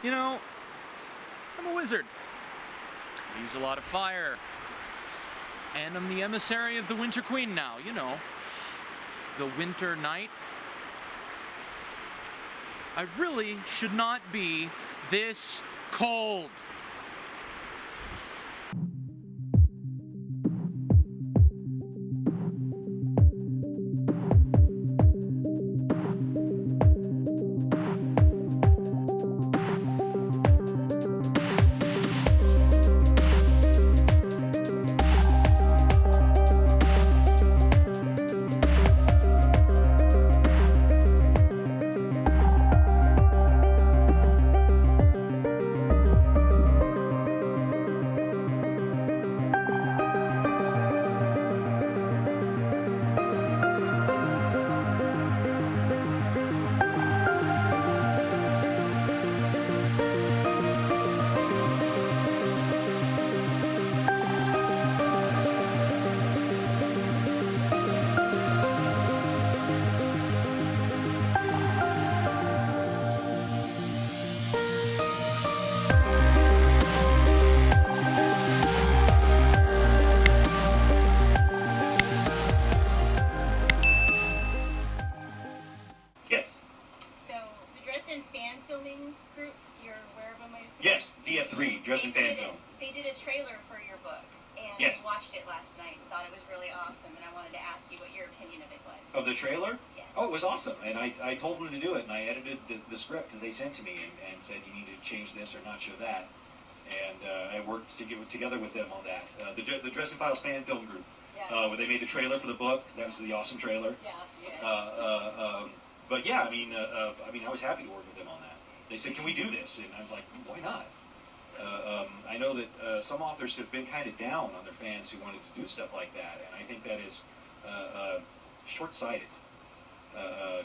You know, I'm a wizard. I use a lot of fire. And I'm the emissary of the Winter Queen now, you know. The Winter Knight. I really should not be this cold. Dresden Fan Film. They did a trailer for your book, and yes. I watched it last night and thought it was really awesome, and I wanted to ask you what your opinion of it was. Of the trailer? Yes. Oh, it was awesome, and I told them to do it, and I edited the script that they sent to me and said you need to change this or not show that, and I worked together with them on that. The Dresden Files Fan Film Group, yes. Where they made the trailer for the book. That was the awesome trailer. Yes. But yeah, I mean, I was happy to work with them on that. They said, "Can we do this?" And I'm like, "Why not?" I know that some authors have been kind of down on their fans who wanted to do stuff like that, and I think that is short-sighted.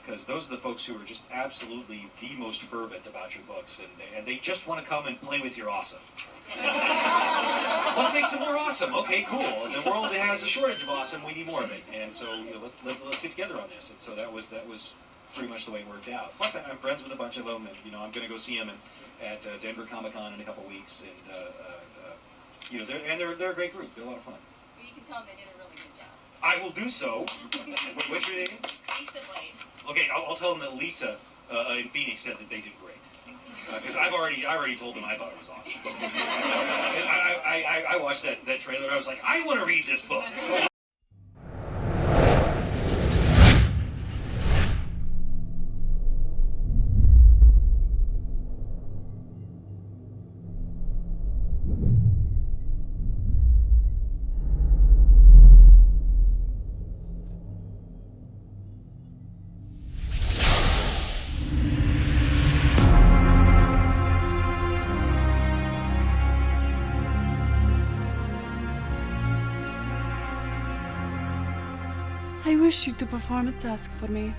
Because those are the folks who are just absolutely the most fervent about your books, and they just want to come and play with your awesome. Let's make some more awesome. Okay, cool. The world has a shortage of awesome. We need more of it, and so let's get together on this. And so that was pretty much the way it worked out. Plus, I'm friends with a bunch of them, and I'm going to go see them at Denver Comic-Con in a couple weeks, and they're a great group. They're a lot of fun. Well, you can tell them they did a really good job. I will do so. What's your name? Lisa Blade. Okay, I'll tell them that Lisa in Phoenix said that they did great. Because I already told them I thought it was awesome. I watched that trailer. I was like, I want to read this book. I wish you to perform a task for me.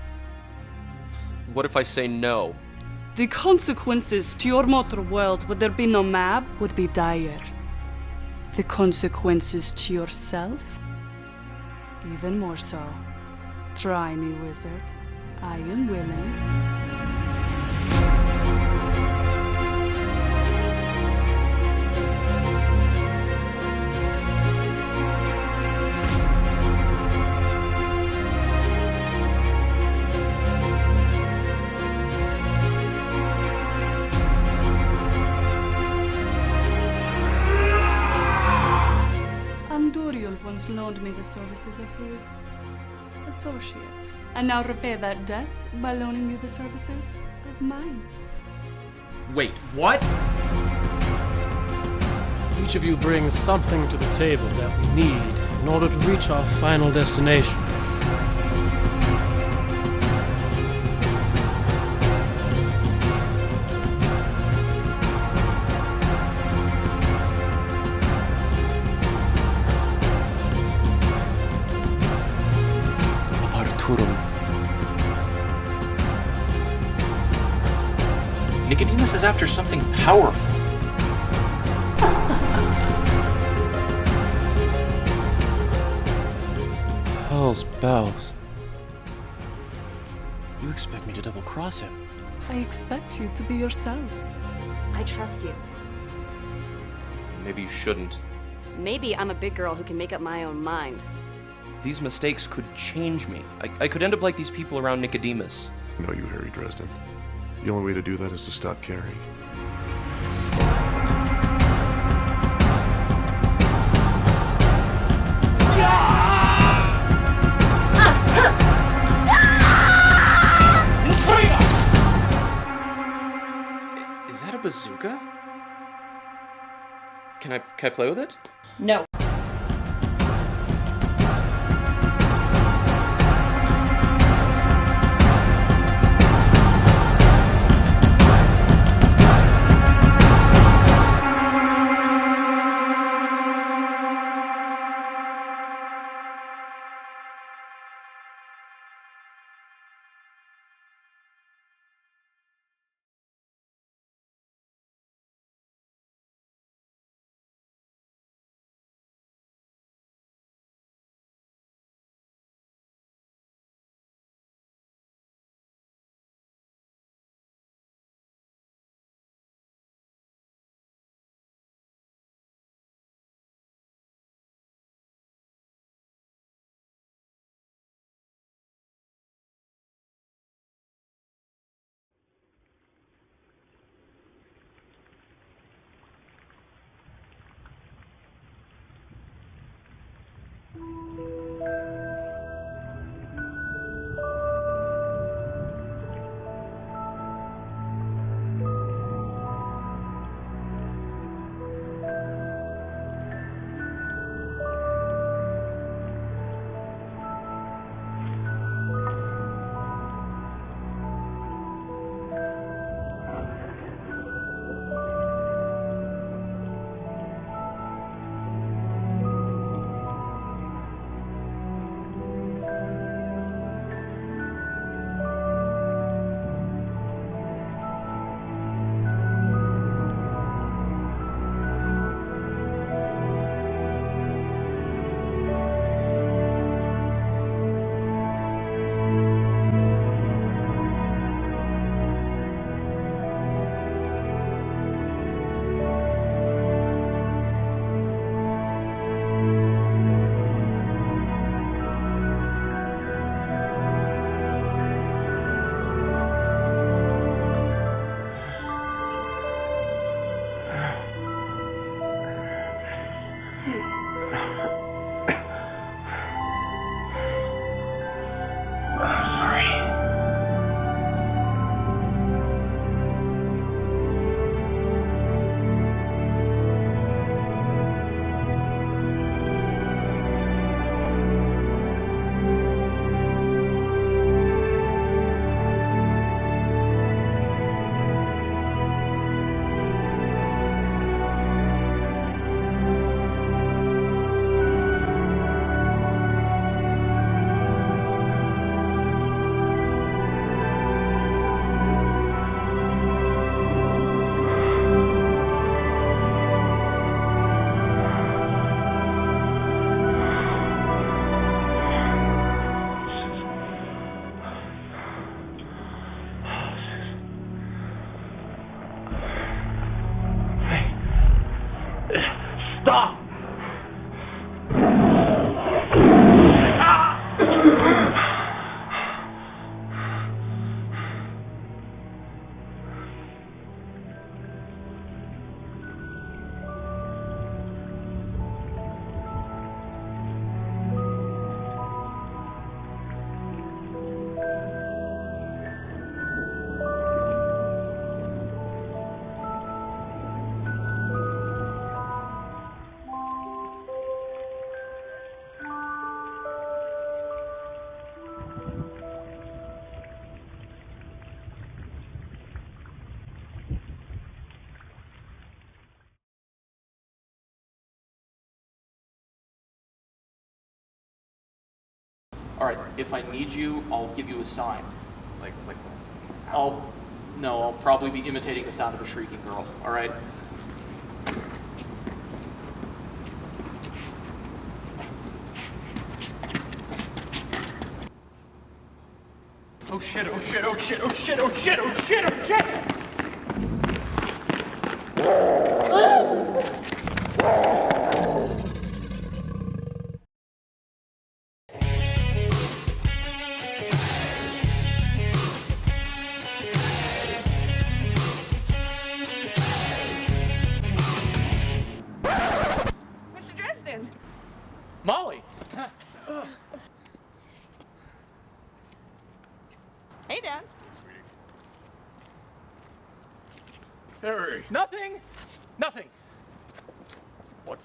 What if I say no? The consequences to your mortal world, would there be no map, would be dire. The consequences to yourself? Even more so. Try me, wizard. I am willing. Once loaned me the services of his associate, and now repay that debt by loaning me the services of mine. Wait, what? Each of you brings something to the table that we need in order to reach our final destination. Nicodemus is after something powerful. Hell's bells. You expect me to double-cross him? I expect you to be yourself. I trust you. Maybe you shouldn't. Maybe I'm a big girl who can make up my own mind. These mistakes could change me. I could end up like these people around Nicodemus. No, you Harry Dresden. The only way to do that is to stop Carrie. Is that a bazooka? Can I play with it? No. Alright, if I need you, I'll give you a sign. Like, I'll probably be imitating the sound of a shrieking girl, alright? Oh shit, oh shit, oh shit, oh shit, oh shit, oh shit, oh shit, oh shit! Hey, Dad. Harry! Nothing! Nothing! What?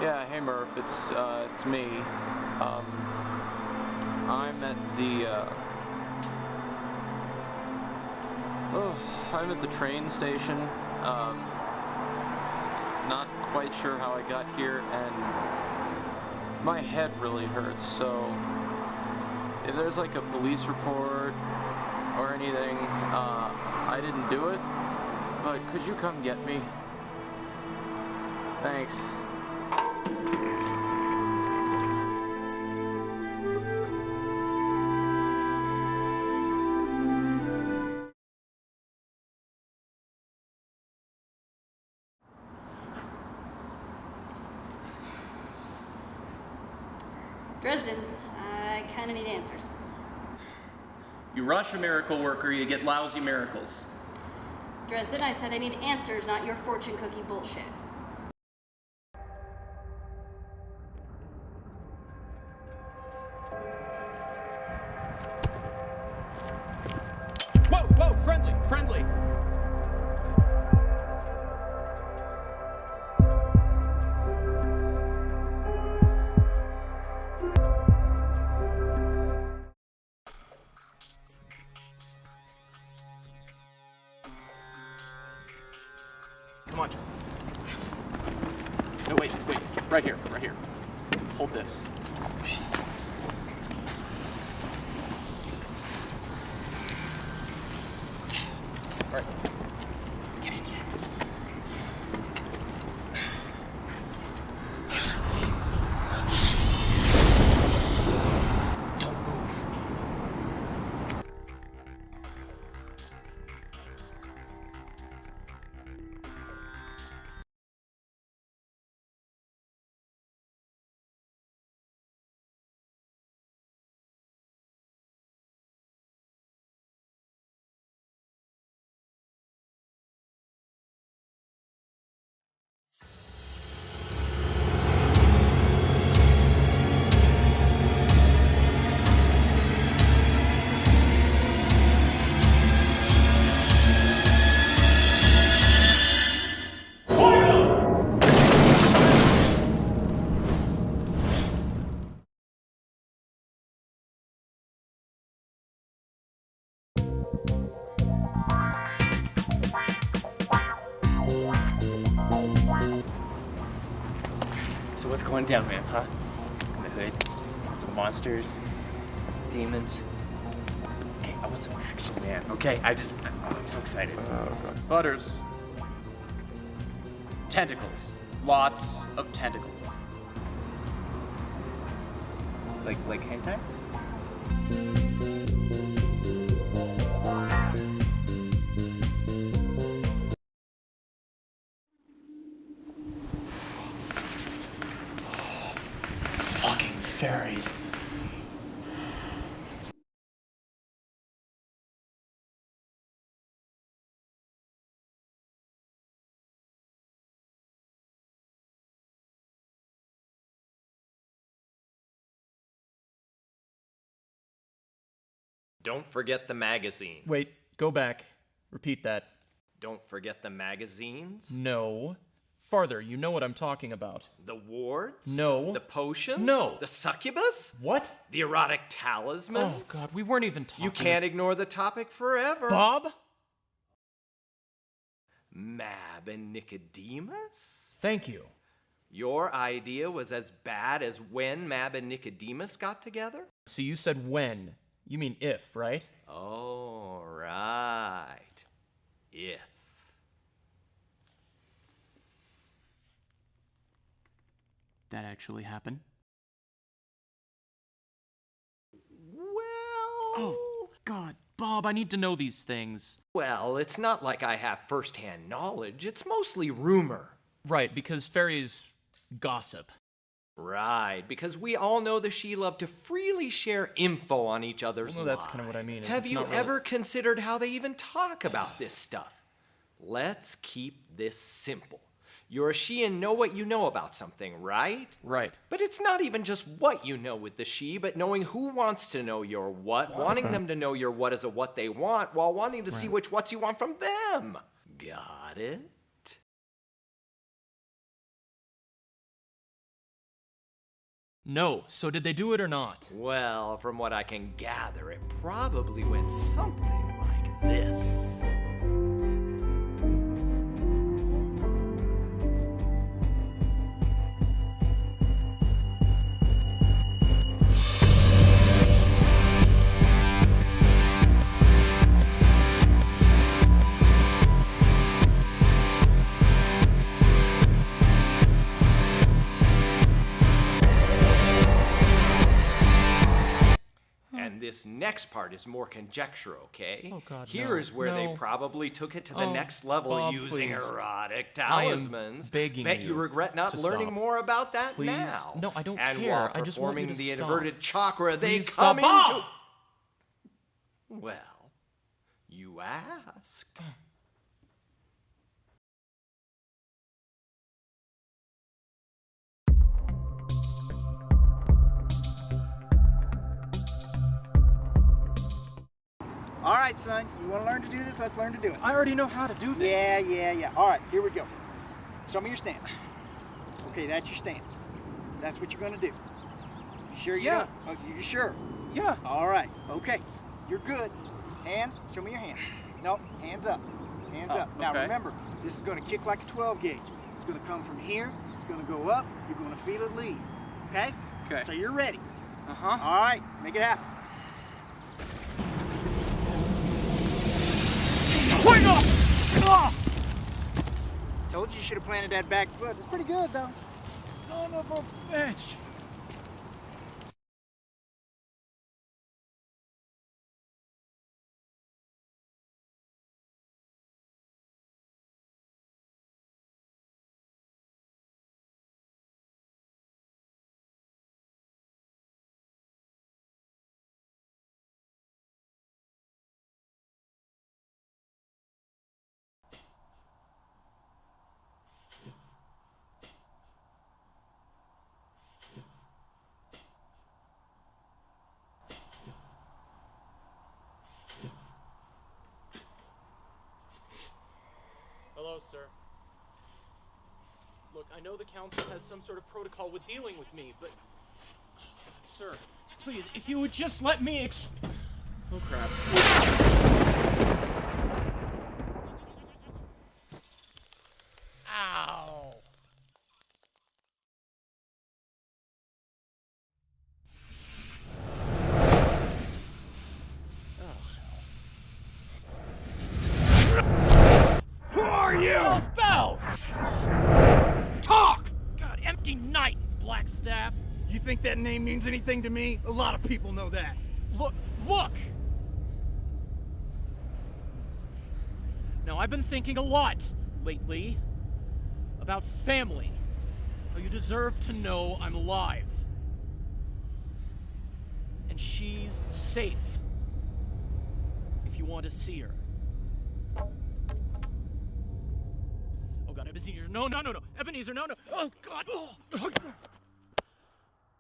Yeah, hey Murph, it's me. I'm at I'm at the train station. Not quite sure how I got here, and my head really hurts, so if there's like a police report or anything, I didn't do it, but could you come get me? Thanks. Dresden, I kinda need answers. You rush a miracle worker, you get lousy miracles. Dresden, I said I need answers, not your fortune cookie bullshit. Whoa, whoa, friendly, friendly! Come on. No, wait, right here, right here. Hold this. All right. Get in here. Don't move. So what's going down, man, huh? In the hood? Some monsters? Demons? Okay, I want some action, man, okay? I'm so excited. God. Butters. Tentacles. Lots of tentacles. Like hentai? Fucking fairies. Don't forget the magazine. Wait, go back. Repeat that. Don't forget the magazines. No. Farther, you know what I'm talking about. The wards? No. The potions? No. The succubus? What? The erotic talismans? Oh, God, we weren't even talking. You can't ignore the topic forever. Bob? Mab and Nicodemus? Thank you. Your idea was as bad as when Mab and Nicodemus got together? So you said when. You mean if, right? Oh, right. If. That actually happened? Bob, I need to know these things. Well, it's not like I have first-hand knowledge. It's mostly rumor. Right, because fairies gossip. Right, because we all know the She love to freely share info on each other's Well, lives. that's kind of what I mean. Have you ever considered how they even talk about this stuff? Let's keep this simple. You're a she and know what you know about something, right? Right. But it's not even just what you know with the she, but knowing who wants to know your what, wanting them to know your what is a what they want, while wanting to see which whats you want from them. Got it? No, so did they do it or not? Well, from what I can gather, it probably went something like this. This next part is more conjecture, okay? Oh, God, Here is where they probably took it to the next level Bob, using please. erotic I am talismans. begging Bet you you regret not to learning stop. more about that Please. now. No, I don't and care. while I just want you performing to the stop. inverted chakra, they Please come stop. into... Well, you asked. All right, son, you want to learn to do this? Let's learn to do it. I already know how to do this. Yeah. All right, here we go. Show me your stance. Okay, that's your stance. That's what you're going to do. You sure you Yeah. don't? Oh, you sure? Yeah. All right, okay. You're good. Hand, show me your hand. No, hands up. Hands up. Now okay. remember, this is going to kick like a 12 gauge. It's going to come from here. It's going to go up. You're going to feel it leave. Okay? Okay. So you're ready. Uh-huh. All right, make it happen. Swing up! Ah! Told you should have planted that back foot. It's pretty good, though. Son of a bitch! Hello, sir. Look, I know the council has some sort of protocol with dealing with me, but... Oh, God, sir, please, if you would just let me Oh, crap. Ow! Who are you? Those bells! Talk! God, empty night, Blackstaff. You think that name means anything to me? A lot of people know that. Look! Now, I've been thinking a lot lately about family. How you deserve to know I'm alive. And she's safe. If you want to see her. Oh God, Ebenezer, no. Ebenezer, no. Oh God. Oh.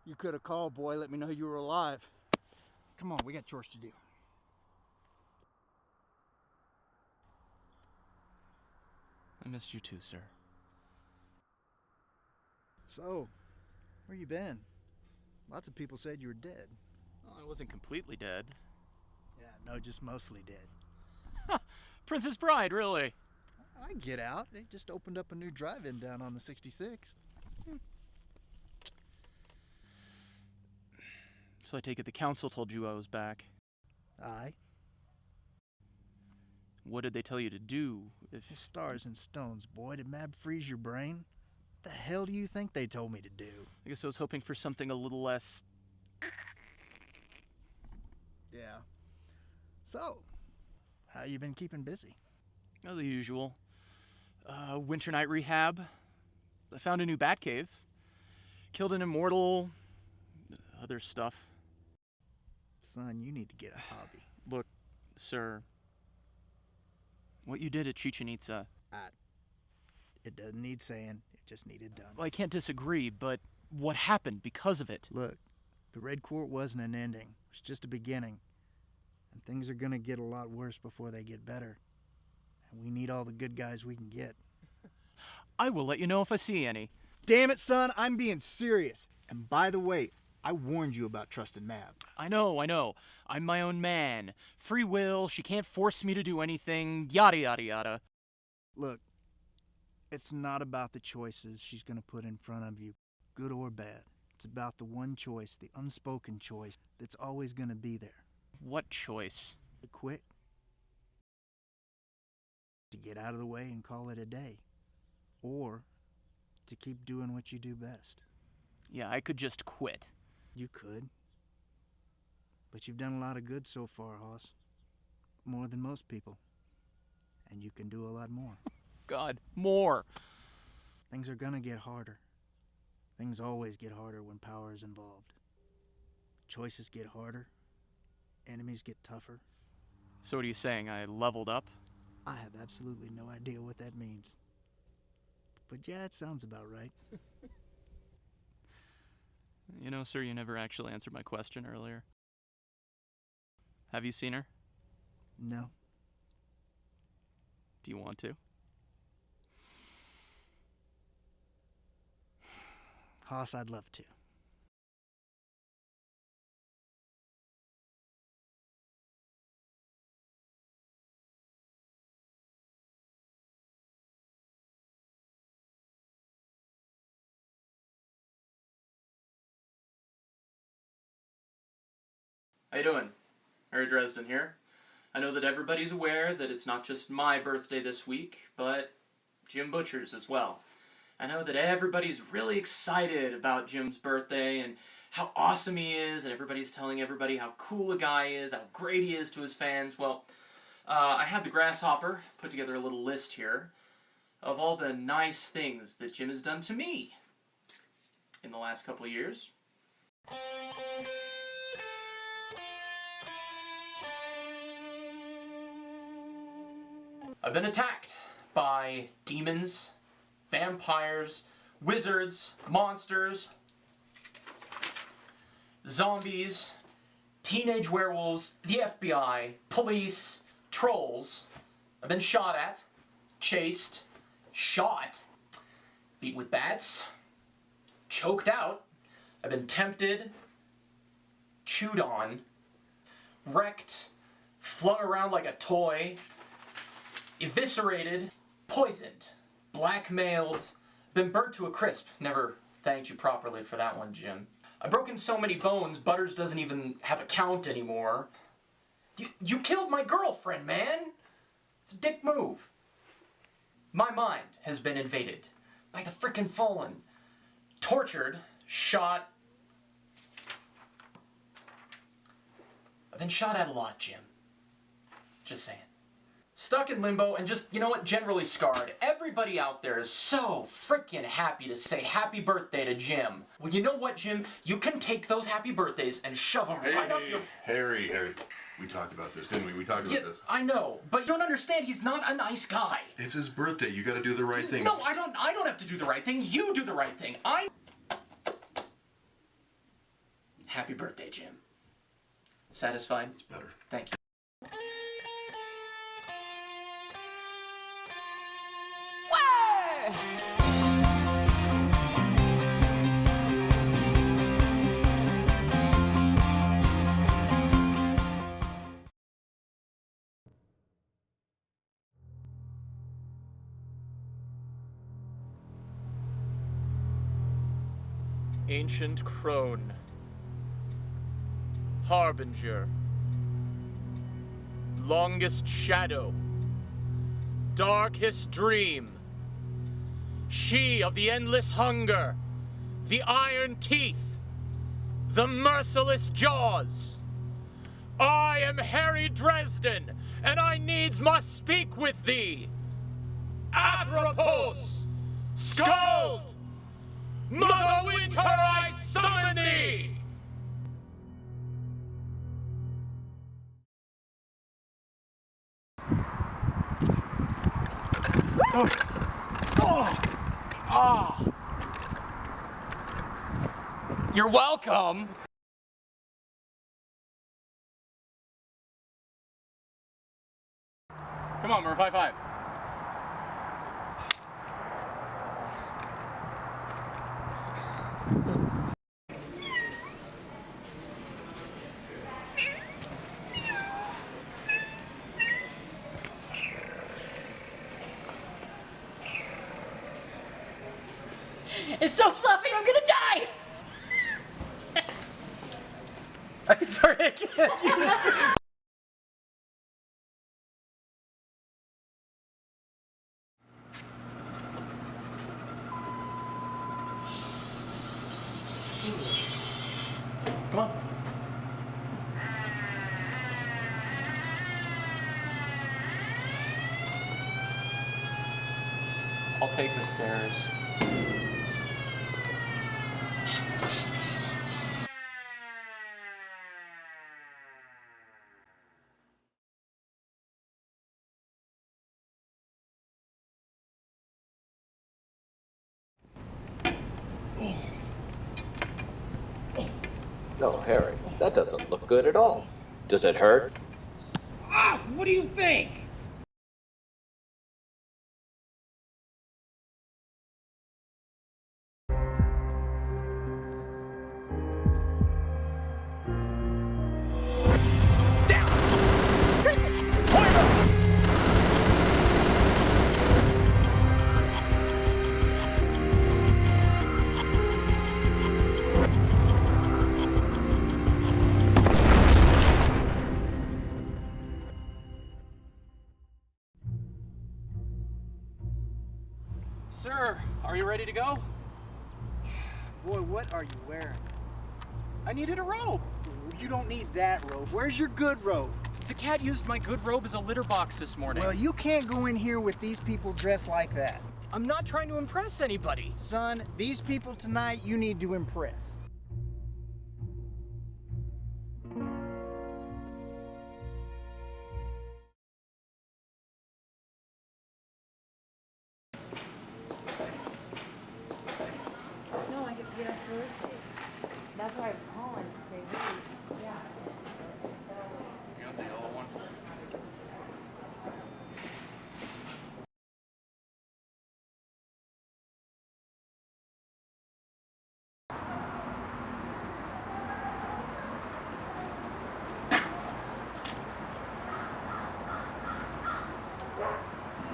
You could have called, boy. Let me know you were alive. Come on, we got chores to do. I missed you too, sir. So, where you been? Lots of people said you were dead. Well, I wasn't completely dead. Yeah, no, just mostly dead. Princess Bride, really? I get out. They just opened up a new drive-in down on the 66. So I take it the council told you I was back. Aye. What did they tell you to do? Stars and stones, boy. Did Mab freeze your brain? What the hell do you think they told me to do? I guess I was hoping for something a little less... Yeah. So, How you been keeping busy? Oh, the usual. Winter night rehab. I found a new bat cave. Killed an immortal. Other stuff. Son, you need to get a hobby. Look, sir. What you did at Chichen Itza. It doesn't need saying. It just needed done. Well, I can't disagree, but what happened because of it? Look, the Red Court wasn't an ending. It was just a beginning. And things are gonna get a lot worse before they get better. And we need all the good guys we can get. I will let you know if I see any. Damn it, son, I'm being serious. And by the way, I warned you about trusting Mab. I know. I'm my own man. Free will, she can't force me to do anything, yada yada yada. Look, it's not about the choices she's gonna put in front of you, good or bad. It's about the one choice, the unspoken choice, that's always gonna be there. What choice? To quit. To get out of the way and call it a day. Or to keep doing what you do best. Yeah, I could just quit. You could. But you've done a lot of good so far, Hoss. More than most people. And you can do a lot more. God, more. Things are gonna get harder. Things always get harder when power is involved. Choices get harder. Enemies get tougher. So what are you saying, I leveled up? I have absolutely no idea what that means. But yeah, it sounds about right. You know, sir, you never actually answered my question earlier. Have you seen her? No. Do you want to? Hoss, I'd love to. How you doing? Harry Dresden here. I know that everybody's aware that it's not just my birthday this week, but Jim Butcher's as well. I know that everybody's really excited about Jim's birthday and how awesome he is, and everybody's telling everybody how cool a guy is, how great he is to his fans. Well, I had the Grasshopper put together a little list here of all the nice things that Jim has done to me in the last couple of years. I've been attacked by demons, vampires, wizards, monsters, zombies, teenage werewolves, the FBI, police, trolls. I've been shot at, chased, shot, beat with bats, choked out. I've been tempted, chewed on, wrecked, flung around like a toy, eviscerated, poisoned, blackmailed, been burnt to a crisp. Never thanked you properly for that one, Jim. I've broken so many bones, Butters doesn't even have a count anymore. You killed my girlfriend, man! It's a dick move. My mind has been invaded by the frickin' Fallen. Tortured, shot. I've been shot at a lot, Jim. Just saying. Stuck in limbo and just, you know what, generally scarred. Everybody out there is so freaking happy to say happy birthday to Jim. Well, you know what, Jim? You can take those happy birthdays and shove them right up your... Harry. We talked about this, didn't we? We talked about this. I know, but you don't understand, he's not a nice guy. It's his birthday. You gotta do the right thing. No, I don't have to do the right thing. You do the right thing. Happy birthday, Jim. Satisfied? It's better. Thank you. Ancient crone, harbinger, longest shadow, darkest dream, she of the endless hunger, the iron teeth, the merciless jaws. I am Harry Dresden, and I needs must speak with thee. Atropos, Skald, Mother Winter, I summon thee! You're welcome. Come on, Merv, high five. It's so fluffy, I'm gonna die! I'm sorry, I can't. Come on. I'll take the stairs. No, Harry, that doesn't look good at all. Does it hurt? Ah, what do you think? Sir, are you ready to go? Boy, what are you wearing? I needed a robe. You don't need that robe. Where's your good robe? The cat used my good robe as a litter box this morning. Well, you can't go in here with these people dressed like that. I'm not trying to impress anybody. Son, these people tonight you need to impress. No, I get paid on Thursdays. That's why I was calling to say, hey, yeah. You got the yellow one?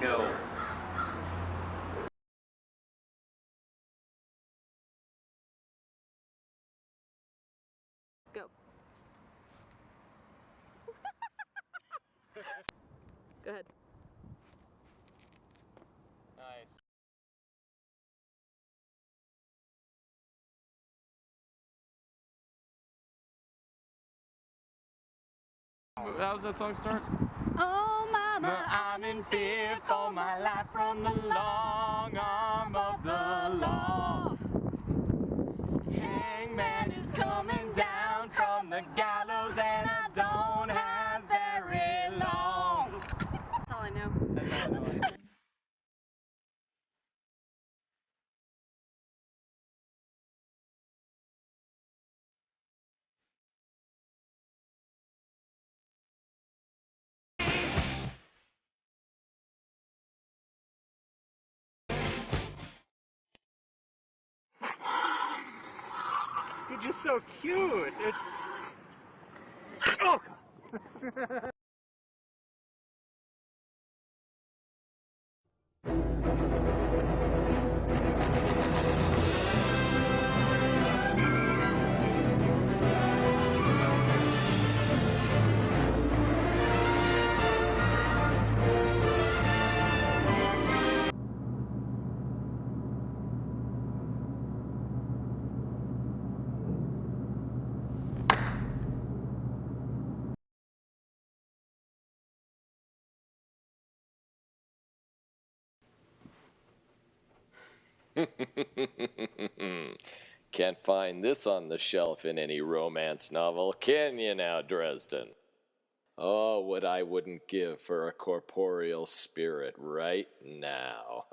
Go. Go. Go ahead. Nice. How's that song start? Oh, mama, I'm in fear for my life from the long arm of the law. Hangman is coming down from the gallows and I don't have very long. That's all I know. That's all I know. You're just so cute. It's. Oh! Can't find this on the shelf in any romance novel, can you now, Dresden? Oh, what I wouldn't give for a corporeal spirit right now.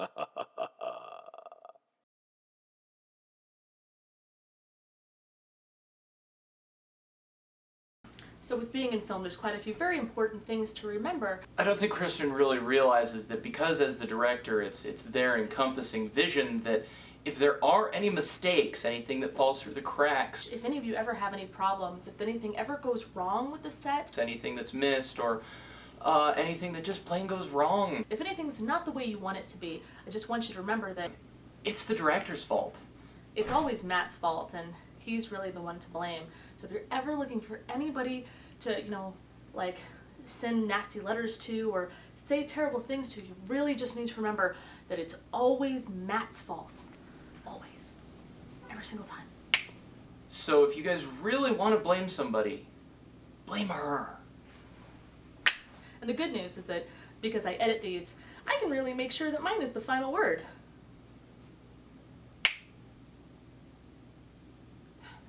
So with being in film, there's quite a few very important things to remember. I don't think Kristen really realizes that because as the director it's their encompassing vision that if there are any mistakes, anything that falls through the cracks, If any of you ever have any problems, if anything ever goes wrong with the set, anything that's missed or anything that just plain goes wrong, if anything's not the way you want it to be, I just want you to remember that it's the director's fault. it's always Matt's fault and he's really the one to blame. So if you're ever looking for anybody to, like send nasty letters to or say terrible things to, you really just need to remember that it's always Matt's fault. Always. Every single time. So if you guys really want to blame somebody, blame her. And the good news is that because I edit these, I can really make sure that mine is the final word.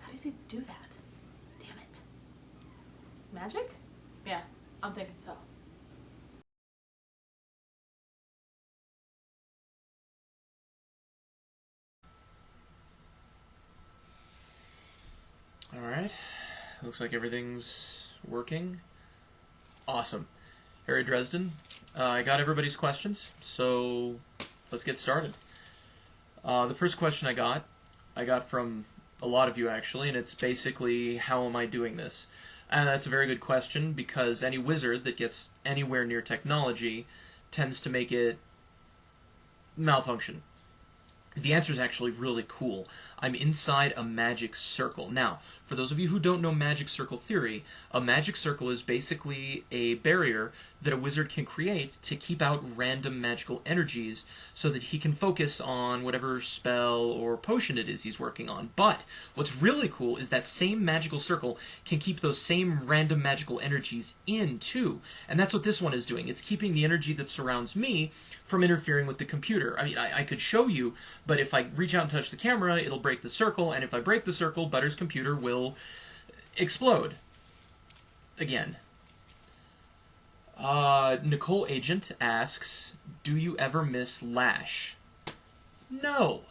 How does he do that? Damn it. Magic? Yeah, I'm thinking so. Alright, looks like everything's working. Awesome. Harry Dresden, I got everybody's questions, so let's get started. The first question I got from a lot of you actually, and it's basically, how am I doing this? And that's a very good question, because any wizard that gets anywhere near technology tends to make it malfunction. The answer is actually really cool. I'm inside a magic circle. Now, for those of you who don't know magic circle theory, a magic circle is basically a barrier that a wizard can create to keep out random magical energies so that he can focus on whatever spell or potion it is he's working on. But what's really cool is that same magical circle can keep those same random magical energies in too. And that's what this one is doing. It's keeping the energy that surrounds me from interfering with the computer. I mean, I could show you, but if I reach out and touch the camera, it'll break the circle, and if I break the circle, Butter's computer will explode. Again. Nicole Agent asks, do you ever miss Lash? No.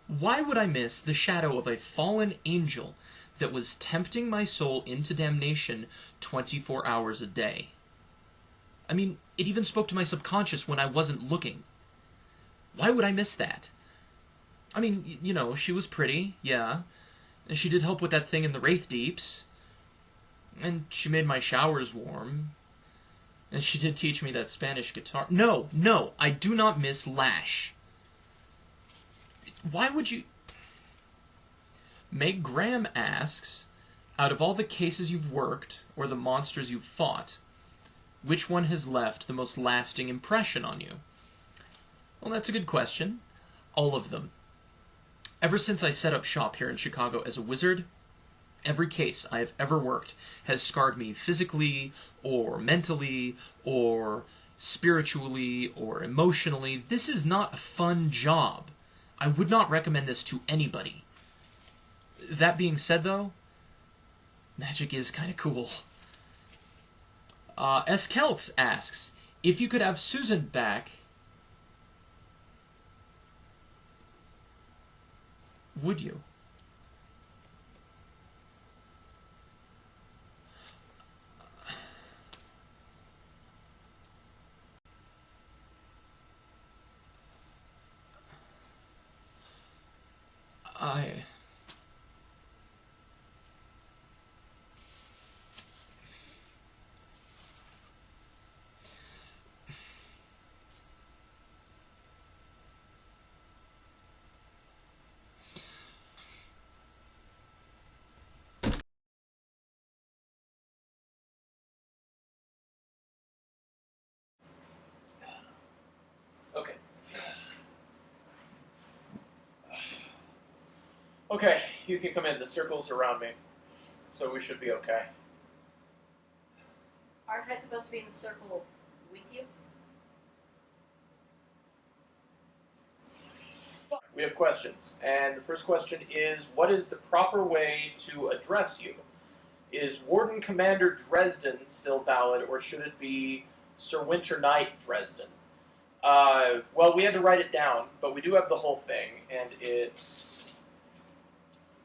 Why would I miss the shadow of a fallen angel that was tempting my soul into damnation 24 hours a day? I mean, it even spoke to my subconscious when I wasn't looking. Why would I miss that? I mean, you know, she was pretty, yeah. And she did help with that thing in the Wraith Deeps. And she made my showers warm. And she did teach me that Spanish guitar. No, I do not miss Lash. Why would you... Meg Graham asks, out of all the cases you've worked, or the monsters you've fought, which one has left the most lasting impression on you? Well, that's a good question. All of them. Ever since I set up shop here in Chicago as a wizard, every case I have ever worked has scarred me physically, or mentally, or spiritually, or emotionally. This is not a fun job. I would not recommend this to anybody. That being said, though, magic is kind of cool. S. Kelts asks, if you could have Susan back, would you? Okay. Okay, you can come in. The circle's around me, so we should be okay. Aren't I supposed to be in the circle with you? We have questions, and the first question is, what is the proper way to address you? Is Warden Commander Dresden still valid, or should it be Sir Winter Knight Dresden? Well, we had to write it down, but we do have the whole thing, and it's...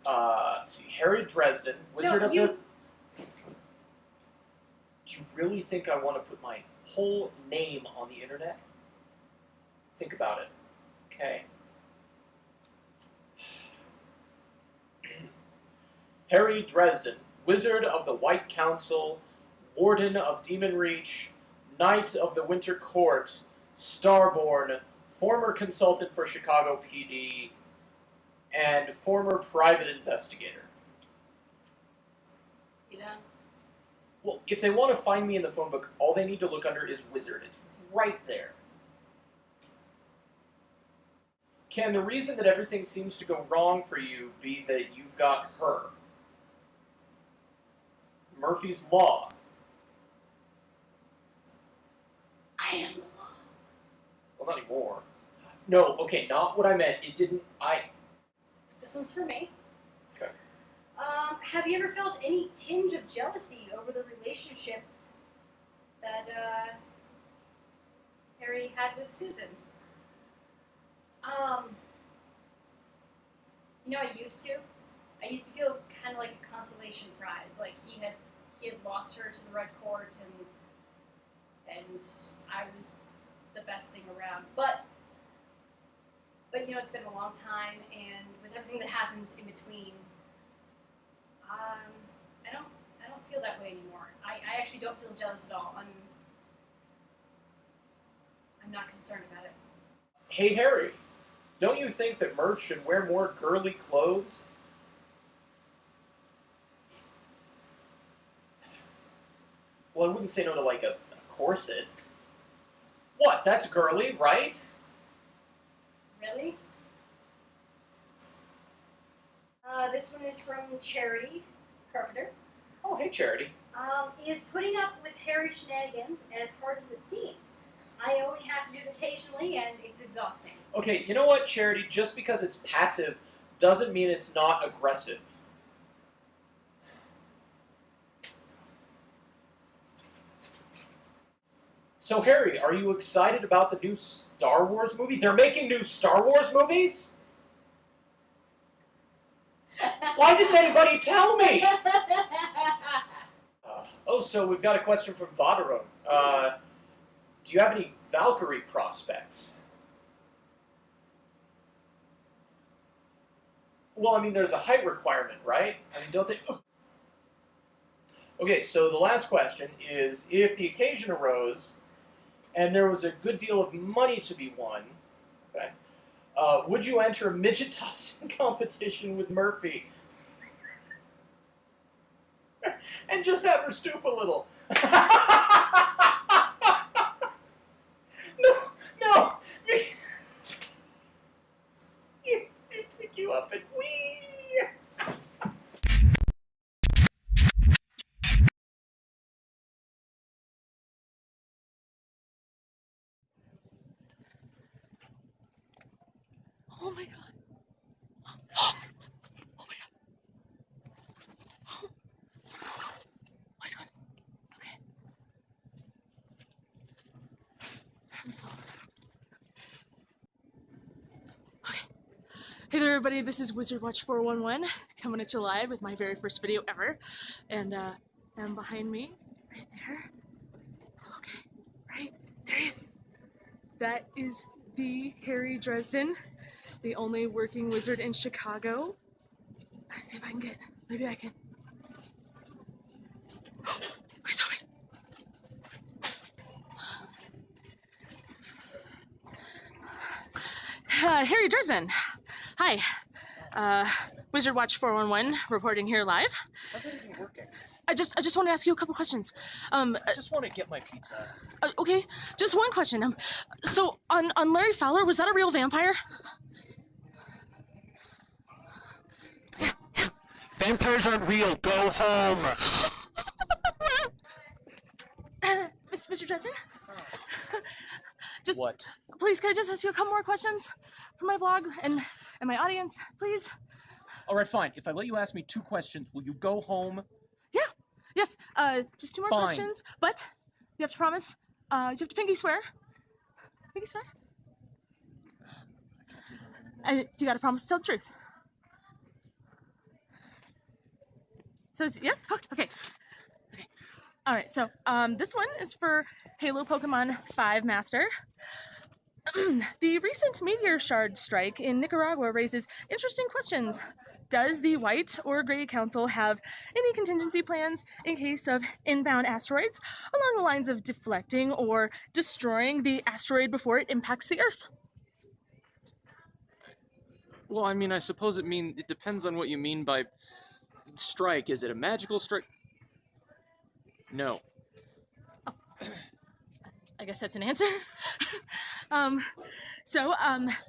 let's see, Harry Dresden, Wizard of the... Do you really think I want to put my whole name on the internet? Think about it. Okay. Harry Dresden, Wizard of the White Council, Warden of Demon Reach, Knight of the Winter Court, Starborn, former consultant for Chicago PD, and former private investigator. You done? Well, if they want to find me in the phone book, all they need to look under is Wizard. It's right there. Can the reason that everything seems to go wrong for you be that you've got her? Murphy's Law. I am the law. Well, not anymore. No, okay, not what I meant. It didn't, This one's for me. Okay. Have you ever felt any tinge of jealousy over the relationship that, Harry had with Susan? You know, I used to feel kind of like a consolation prize, like he had lost her to the Red Court, and I was the best thing around. But you know, it's been a long time, and with everything that happened in between, I don't feel that way anymore. I actually don't feel jealous at all. I'm not concerned about it. Hey, Harry, don't you think that Murph should wear more girly clothes? Well, I wouldn't say no to, like, a corset. What? That's girly, right? Really? This one is from Charity, Carpenter. Oh, hey, Charity. Is putting up with Harry's shenanigans as hard as it seems? I only have to do it occasionally, and it's exhausting. Okay, you know what, Charity? Just because it's passive doesn't mean it's not aggressive. So, Harry, are you excited about the new Star Wars movie? They're making new Star Wars movies? Why didn't anybody tell me? So we've got a question from Vadarone. Do you have any Valkyrie prospects? Well, I mean, there's a height requirement, right? I mean, don't they... Okay, so the last question is, if the occasion arose, and there was a good deal of money to be won, okay, would you enter a midget tossing competition with Murphy? And just have her stoop a little. No. You pick you up and wee. Oh my god. Oh my god. What's going on? Okay. Hey there, everybody. This is Wizard Watch 411 coming at you live with my very first video ever. And behind me, right there. Okay, right there he is. That is the Harry Dresden, the only working wizard in Chicago. Let's see if I can get. Maybe I can. He's coming. Harry Dresden. Hi. Wizard Watch 411 reporting here live. How's it even working? I just want to ask you a couple questions. I just want to get my pizza. Okay, just one question. So on Larry Fowler, was that a real vampire? Vampires aren't real. Go home. Mr. Dresden? Just what? Please, can I just ask you a couple more questions for my blog? And And my audience, please. All right, fine. If I let you ask me 2 questions, will you go home? Yeah. Yes. Just 2 more Fine. questions, but you have to promise. You have to pinky swear. Pinky swear. And you gotta promise to tell the truth. So it's, yes? Okay. All right, so this one is for Halo Pokemon 5 Master. The recent meteor shard strike in Nicaragua raises interesting questions. Does the White or Gray Council have any contingency plans in case of inbound asteroids along the lines of deflecting or destroying the asteroid before it impacts the Earth? Well, I mean, I suppose it depends on what you mean by strike. Is it a magical strike? No. I guess that's an answer. The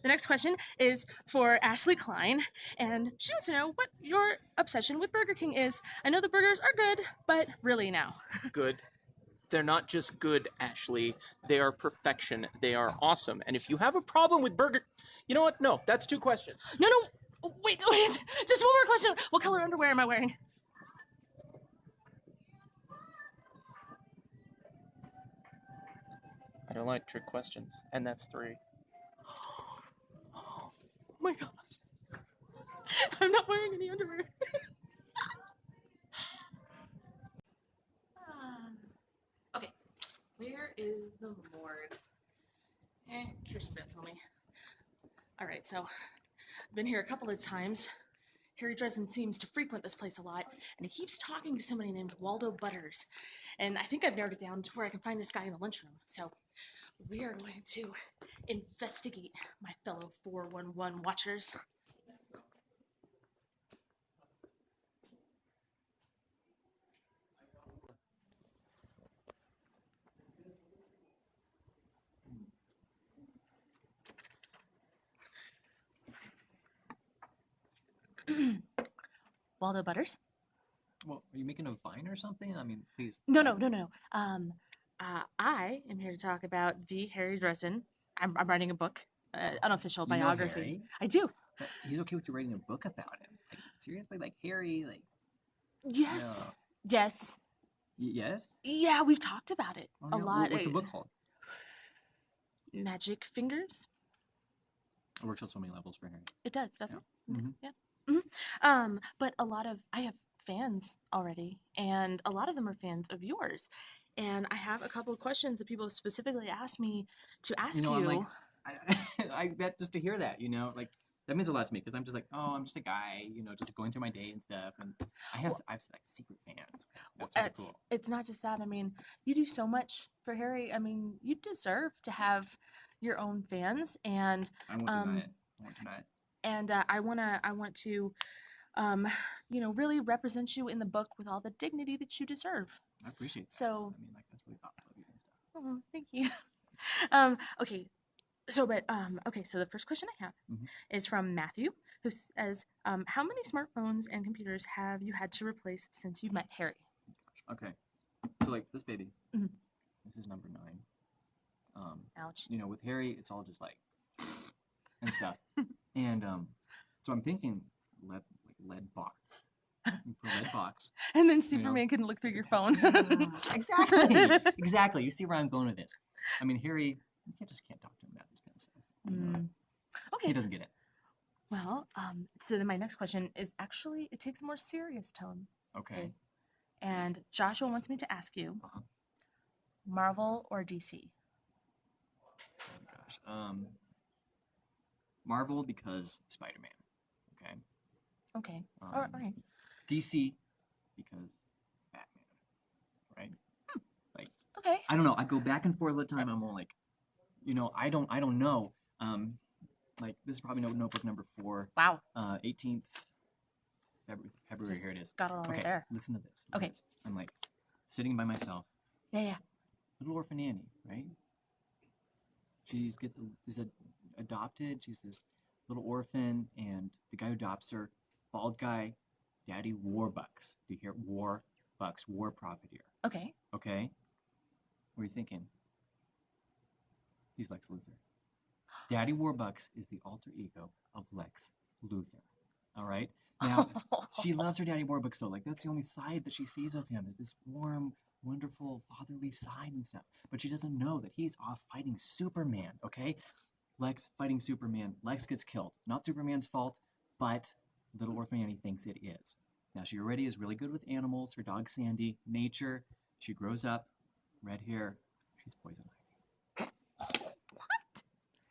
next question is for Ashley Klein, and she wants to know what your obsession with Burger King is. I know the burgers are good, but really now. Good. They're not just good, Ashley. They are perfection. They are awesome. And if you have a problem with burger... You know what? No, that's 2 questions. No, wait. Just one more question. What color underwear am I wearing? I don't like trick questions. And that's 3. Oh my gosh. I'm not wearing any underwear. Okay, where is the morgue? Tristan told me. All right, so I've been here a couple of times. Harry Dresden seems to frequent this place a lot, and he keeps talking to somebody named Waldo Butters. And I think I've narrowed it down to where I can find this guy in the lunchroom. So we are going to investigate, my fellow 411 watchers. Waldo Butters? Well, are you making a vine or something? I mean, please. No. I am here to talk about the Harry Dresden. I'm writing a book, unofficial You know biography. Harry? I do. But he's okay with you writing a book about him. Like, seriously? Like, Harry, like... Yes. No. Yes. Yes? Yeah, we've talked about it Oh, a no. lot. What's the book called? Magic Fingers? It works on so many levels for Harry. It does, doesn't it? Mhm. Yeah. But I have fans already, and a lot of them are fans of yours. And I have a couple of questions that people have specifically asked me to ask you. I'm like, that just to hear that, like, that means a lot to me, because I'm just like, oh, I'm just a guy, just going through my day and stuff, and I have like secret fans. That's really cool. It's not just that. I mean, you do so much for Harry. I mean, you deserve to have your own fans, and I won't deny it. I won't deny it. And I want to, really represent you in the book with all the dignity that you deserve. I appreciate that. So, I mean, like, that's really thoughtful of you and stuff. Oh, thank you. Okay. So the first question I have is from Matthew, who says, how many smartphones and computers have you had to replace since you met Harry? Okay. So, like, this baby, Mhm. this is number 9. Ouch. With Harry, it's all just like, and stuff. And so I'm thinking lead box. You put a lead box. And then Superman can look through your phone. Exactly. You see where I'm going with this. I mean, Harry, you can't talk to him about this kind of stuff. Okay. He doesn't get it. Well, so then my next question is actually, it takes a more serious tone. Okay. And Joshua wants me to ask you, Marvel or DC? Oh gosh. Marvel because Spider-Man. Okay. Okay. All right. DC because Batman. Right. Like. Okay. I don't know. I go back and forth all the time. I'm all like, I don't know. Like, this is probably notebook number 4. Wow. 18th February. Just here it is. got it all right Okay, there. Listen to this. Okay. I'm like sitting by myself. Yeah. Little orphan Annie, right? Is adopted. She's this little orphan, and the guy who adopts her, bald guy, Daddy Warbucks. Do you hear Warbucks? War profiteer. Okay. Okay. What are you thinking? He's Lex Luthor. Daddy Warbucks is the alter ego of Lex Luthor. All right? Now, she loves her Daddy Warbucks, though. Like, that's the only side that she sees of him, is this warm, wonderful, fatherly side and stuff. But she doesn't know that he's off fighting Superman, okay? Lex fighting Superman. Lex gets killed. Not Superman's fault, but little orphan Annie thinks it is. Now, she already is really good with animals. Her dog Sandy, nature. She grows up, red hair. She's poison ivy. What?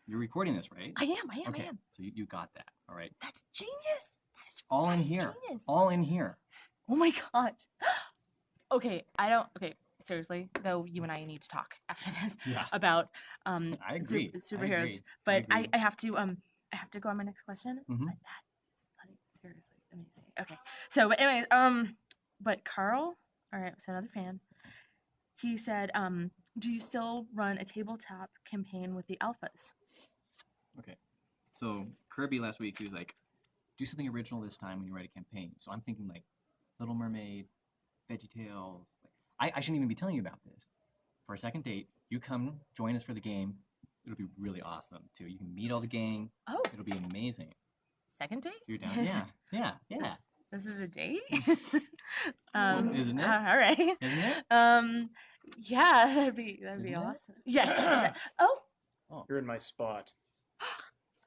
You're recording this, right? I am. Okay, so you got that, all right? That's genius. All in That is here. genius. All in here. Oh my gosh. Okay, seriously, though, you and I need to talk after this about I agree. superheroes. I agree. But I have to go on my next question. Mhm. But that is seriously amazing. Okay. So but anyways, but Carl, all right, so another fan, he said, do you still run a tabletop campaign with the alphas? Okay. So Kirby last week, he was like, do something original this time when you write a campaign. So I'm thinking like Little Mermaid, VeggieTales. I shouldn't even be telling you about this. For a second date, you come join us for the game. It'll be really awesome too. You can meet all the gang. Oh. It'll be amazing. Second date? So you're down. Yeah. This is a date? Isn't it? All right. Isn't it? Yeah, that'd be Isn't it? awesome. Yes. Oh. You're in my spot.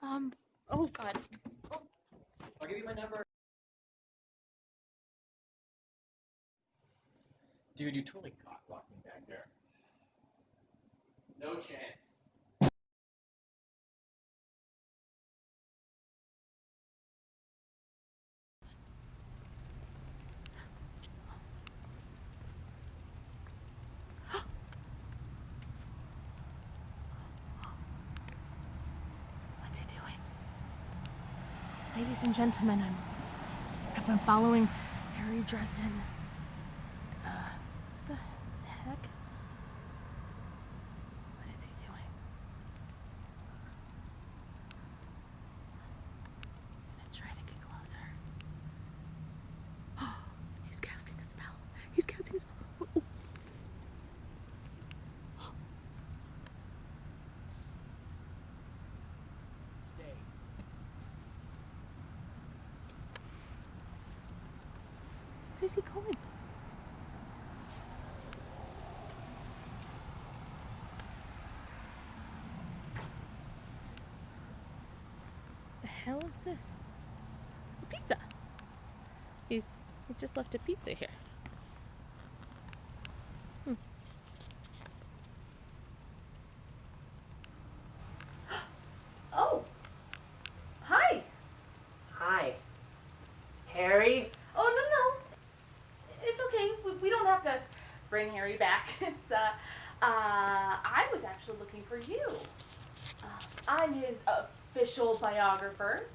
Oh God. I'll give you my number. Dude, you totally cock-blocked me back there. No chance. What's he doing? Ladies and gentlemen, I've been following Harry Dresden. What the heck? What is he doing? I'm gonna try to get closer. He's casting a spell. He's casting a spell. Oh. Stay. Where is he going? The hell is this? A pizza. He just left a pizza here. Oh. Hi. Hi. Harry? Oh, no. It's okay. We don't have to bring Harry back. It's, I was actually looking for you. I'm his official biographer,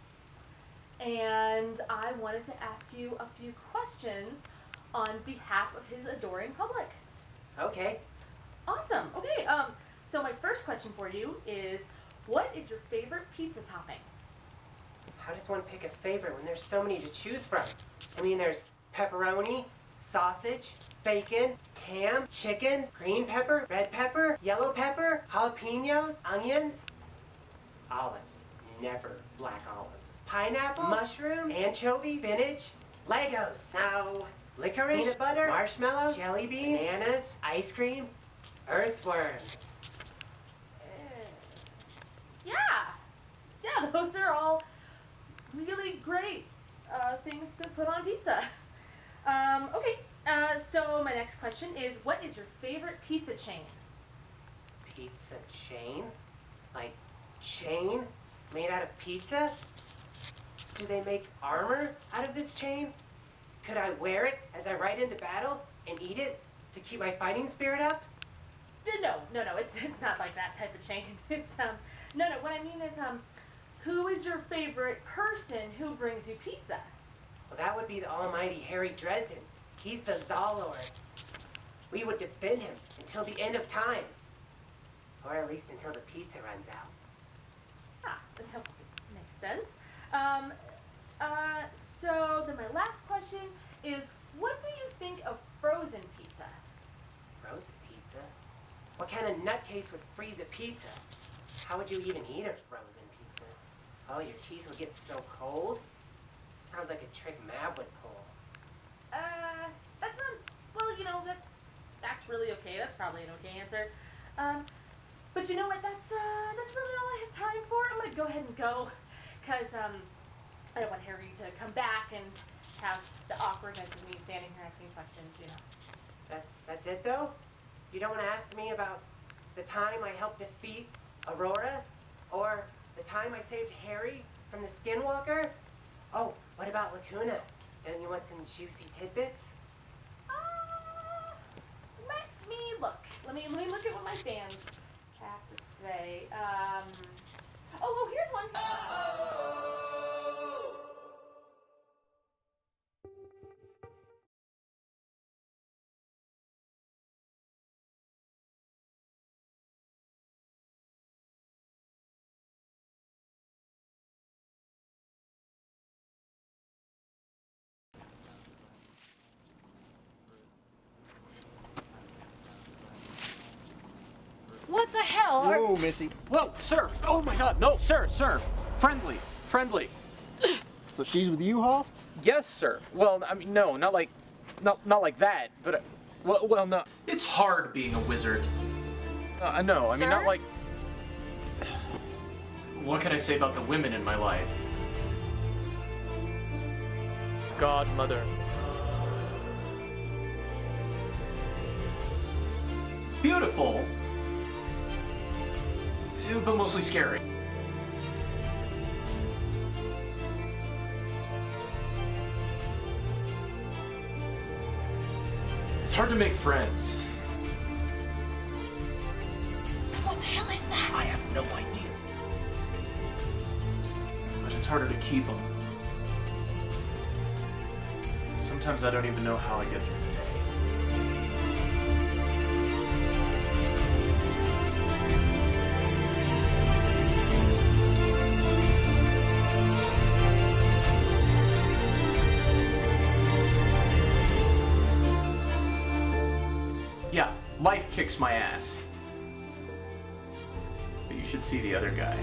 and I wanted to ask you a few questions on behalf of his adoring public. Okay. Awesome. Okay, so my first question for you is, what is your favorite pizza topping? How does one pick a favorite when there's so many to choose from? I mean, there's pepperoni, sausage, bacon, ham, chicken, green pepper, red pepper, yellow pepper, jalapenos, onions, olives, never black olives, pineapple, mushrooms, anchovies, spinach, Legos, now licorice, peanut butter, marshmallows, jelly beans, bananas, ice cream, earthworms. Yeah, those are all really great things to put on pizza. Okay, so my next question is, what is your favorite pizza chain? Pizza chain? Like chain made out of pizza? Do they make armor out of this chain? Could I wear it as I ride into battle and eat it to keep my fighting spirit up? No, it's not like that type of chain. It's, no, what I mean is, who is your favorite person who brings you pizza? Well, that would be the almighty Harry Dresden. He's the Zalord. We would defend him until the end of time. Or at least until the pizza runs out. That makes sense. So then my last question is, what do you think of frozen pizza? Frozen pizza? What kind of nutcase would freeze a pizza? How would you even eat a frozen pizza? Oh, your teeth would get so cold? Sounds like a trick Mab would pull. That's not, well, you know, that's really okay. That's probably an okay answer. But you know what, that's really all I have time for. I'm gonna go ahead and go, because, I don't want Harry to come back and have the awkwardness of me standing here asking questions, you know. That's it, though? You don't want to ask me about the time I helped defeat Aurora? Or the time I saved Harry from the Skinwalker? Oh, what about Lacuna? Don't you want some juicy tidbits? Let me look. Let me look at what my fans have to say. Oh, here's one. What the hell? Whoa, Missy. Whoa, sir. Oh my God. No, sir. Friendly. So she's with you, Hoss? Yes, sir. Well, I mean, no, not like that. But, well, no. It's hard being a wizard. No, I mean, not like. What can I say about the women in my life? Godmother. Beautiful, but mostly scary. It's hard to make friends. What the hell is that? I have no idea. But it's harder to keep them. Sometimes I don't even know how I get through the day. Yeah, life kicks my ass. But you should see the other guy.